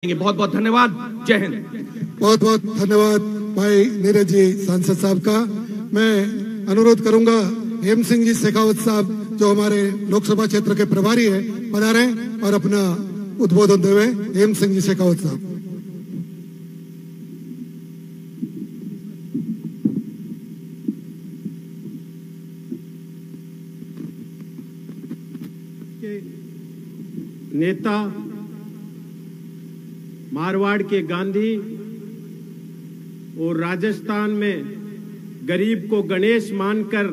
बहुत बहुत धन्यवाद। जय हिंद। बहुत बहुत धन्यवाद भाई नीरज जी सांसद साहब का। मैं अनुरोध करूंगा हेम सिंह जी शेखावत साहब जो हमारे लोकसभा क्षेत्र के प्रभारी है पधारे और अपना उद्बोधन देवे। हेम सिंह जी शेखावत साहब। नेता मारवाड़ के गांधी और राजस्थान में गरीब को गणेश मानकर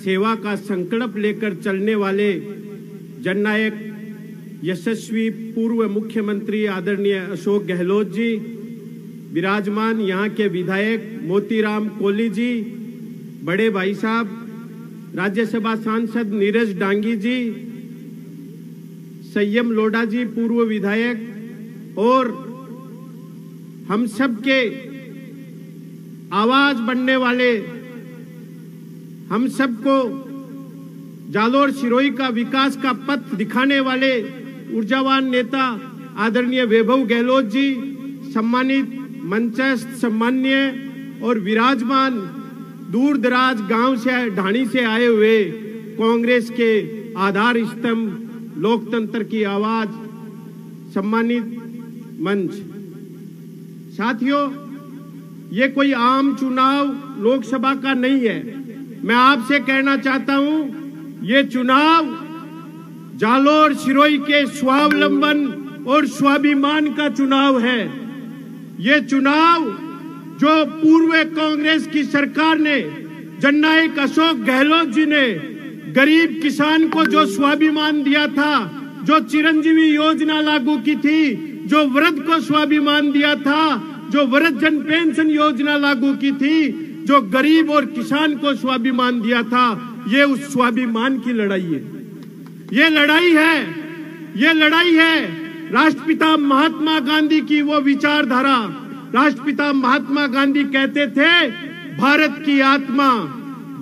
सेवा का संकल्प लेकर चलने वाले जननायक यशस्वी पूर्व मुख्यमंत्री आदरणीय अशोक गहलोत जी, विराजमान यहाँ के विधायक मोतीराम कोहली जी, बड़े भाई साहब राज्यसभा सांसद नीरज डांगी जी, संयम लोढ़ा जी पूर्व विधायक और हम सब के आवाज बनने वाले, हम सबको जालोर सिरोही का विकास का पथ दिखाने वाले ऊर्जावान नेता आदरणीय वैभव गहलोत जी, सम्मानित मंचस्थ सम्मान्य और विराजमान दूर दराज गांव से ढाणी से आए हुए कांग्रेस के आधार स्तंभ लोकतंत्र की आवाज सम्मानित मंच, साथियों, ये कोई आम चुनाव लोकसभा का नहीं है। मैं आपसे कहना चाहता हूं, ये चुनाव जालोर सिरोही के स्वावलंबन और स्वाभिमान का चुनाव है। ये चुनाव जो पूर्व कांग्रेस की सरकार ने, जननायक अशोक गहलोत जी ने गरीब किसान को जो स्वाभिमान दिया था, जो चिरंजीवी योजना लागू की थी, जो वृद्ध को स्वाभिमान दिया था, जो वृद्ध जन पेंशन योजना लागू की थी, जो गरीब और किसान को स्वाभिमान दिया था, ये उस स्वाभिमान की लड़ाई है। ये लड़ाई है राष्ट्रपिता महात्मा गांधी की वो विचारधारा। राष्ट्रपिता महात्मा गांधी कहते थे, भारत की आत्मा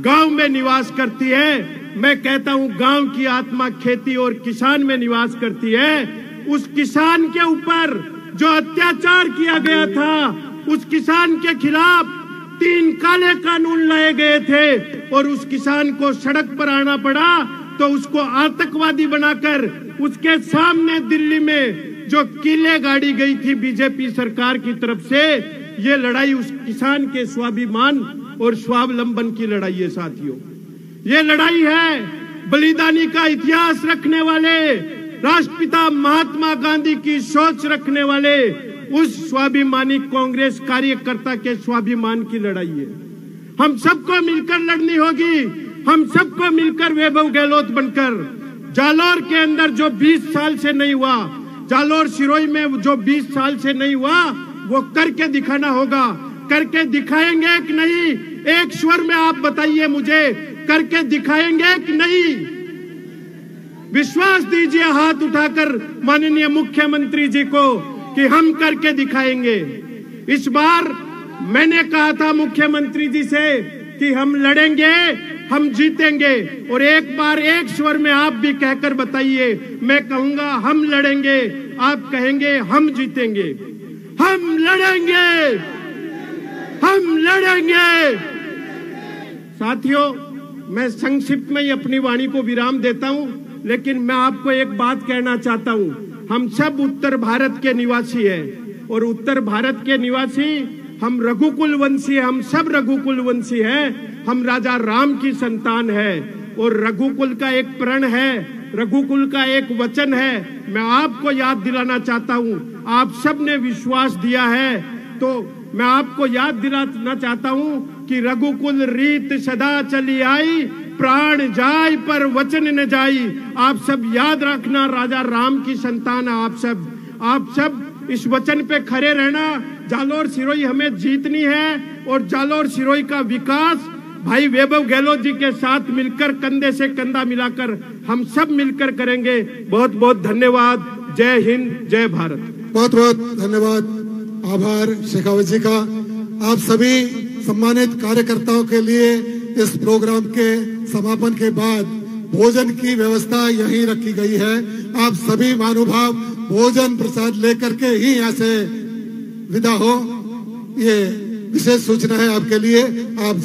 गांव में निवास करती है। मैं कहता हूं, गांव की आत्मा खेती और किसान में निवास करती है। उस किसान के ऊपर जो अत्याचार किया गया था, उस किसान के खिलाफ 3 काले कानून लाए गए थे और उस किसान को सड़क पर आना पड़ा तो उसको आतंकवादी बनाकर उसके सामने दिल्ली में जो किले गाड़ी गई थी बीजेपी सरकार की तरफ से, ये लड़ाई उस किसान के स्वाभिमान और स्वावलंबन की लड़ाई है। साथियों, ये लड़ाई है बलिदानी का इतिहास रखने वाले, राष्ट्रपिता महात्मा गांधी की सोच रखने वाले उस स्वाभिमानी कांग्रेस कार्यकर्ता के स्वाभिमान की लड़ाई है। हम सबको मिलकर लड़नी होगी। हम सबको मिलकर वैभव गहलोत बनकर जालोर के अंदर जो 20 साल से नहीं हुआ, जालोर सिरोही में जो 20 साल से नहीं हुआ, वो करके दिखाना होगा। करके दिखाएंगे कि नहीं? एक स्वर में आप बताइए मुझे, करके दिखाएंगे कि नहीं? विश्वास दीजिए हाथ उठाकर माननीय मुख्यमंत्री जी को कि हम करके दिखाएंगे। इस बार मैंने कहा था मुख्यमंत्री जी से कि हम लड़ेंगे, हम जीतेंगे, और एक बार एक स्वर में आप भी कहकर बताइए। मैं कहूंगा हम लड़ेंगे, आप कहेंगे हम जीतेंगे। हम लड़ेंगे, हम लड़ेंगे। साथियों, मैं संक्षिप्त में ही अपनी वाणी को विराम देता हूं, लेकिन मैं आपको एक बात कहना चाहता हूं। हम सब उत्तर भारत के निवासी हैं और उत्तर भारत के निवासी हम रघुकुल वंशी, हम सब रघुकुल वंशी हैं। हम राजा राम की संतान है और रघुकुल का एक प्रण है, रघुकुल का एक वचन है। मैं आपको याद दिलाना चाहता हूं, आप सब ने विश्वास दिया है, तो मैं आपको याद दिलाना चाहता हूं कि रघुकुल रीत सदा चली आई, प्राण जाय पर वचन न जाई। आप सब याद रखना, राजा राम की संतान आप सब इस वचन पे खड़े रहना। जालोर सिरोही हमें जीतनी है और जालोर सिरोही का विकास भाई वैभव गहलोत जी के साथ मिलकर, कंधे से कंधा मिलाकर हम सब मिलकर करेंगे। बहुत बहुत धन्यवाद। जय हिंद, जय भारत। बहुत बहुत धन्यवाद, आभार शेखावत जी का। आप सभी सम्मानित कार्यकर्ताओं के लिए इस प्रोग्राम के समापन के बाद भोजन की व्यवस्था यहीं रखी गई है। आप सभी महानुभाव भोजन प्रसाद लेकर के ही यहाँ से विदा हो। ये विशेष सूचना है आपके लिए। आप